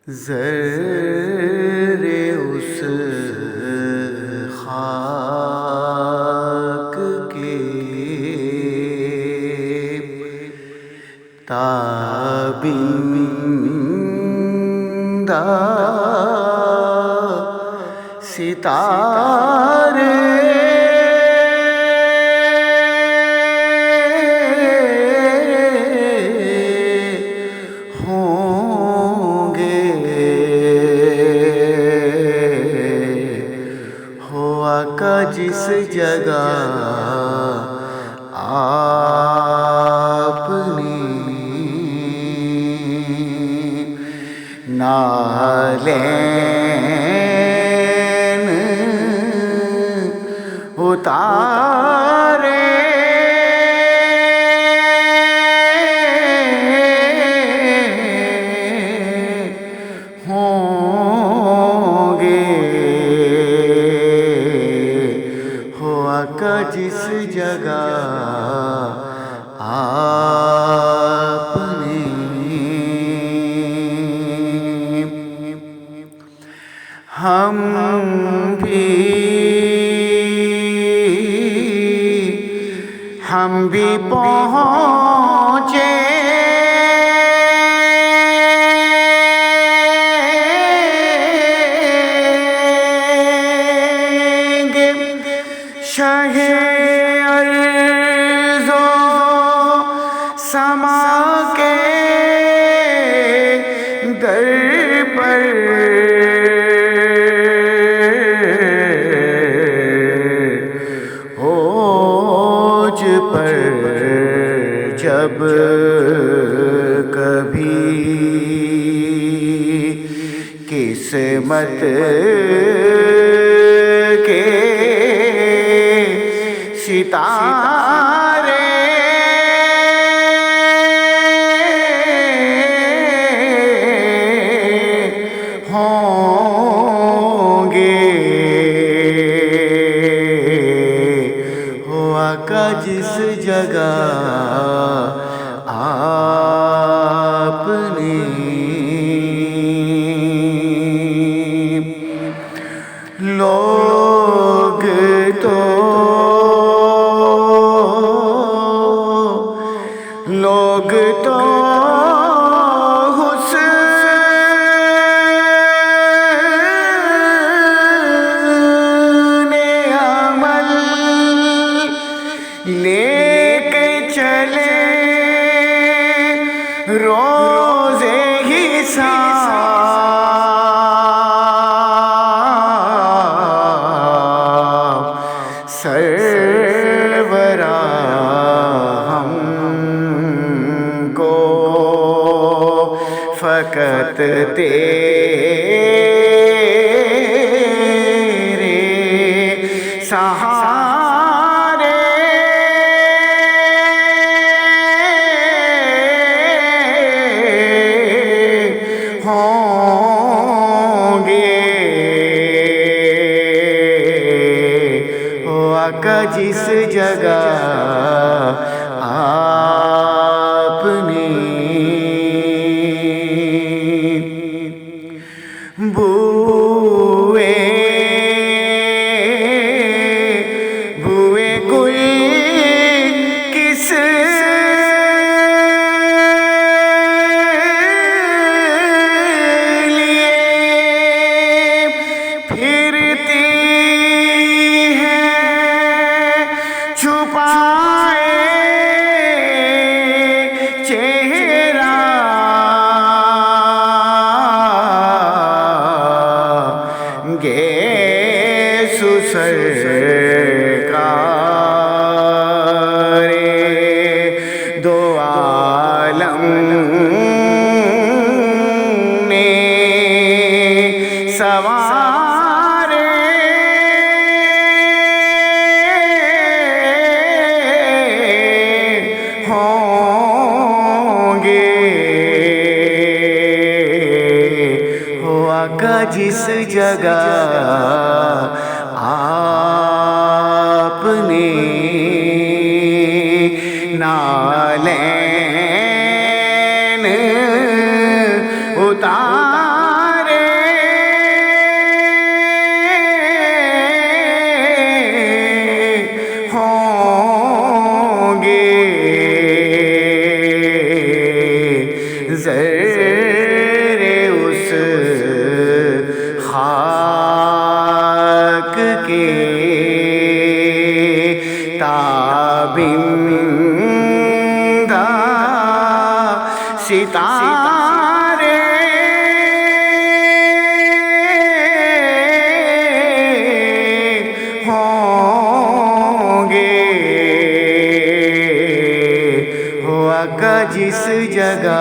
زر اس خاک کے تابندہ ستارے ہوں گے، ہو آقا جس جگہ آپ نے نالین اتارے ہوں گے، ہو آقا جس جگہ آپ نے ہم بھی پہنچے گے شاہ ارض و سما کے در پر، پر جب کبھی قسمت کے ستارے ہوں گے، ہو آقا جس جگہ آپ نے لوگ تو حسن عمل لے کے چلے روزے حساب سربراہ ہم کو فقط تیرے سہارے ہوں گے، ہو آقا جس جگہ آپ نے بوئے گل کس لیے پھرتی ہے چھپائے چہرہ، گیسو سرکار دو عالم نے سوارے ہوں گے، ہو آقا جس جگہ آپ نے نالین اتار ذرے اس خاک کے تابندہ ستارے ہوں گے ہوا کا جس جگہ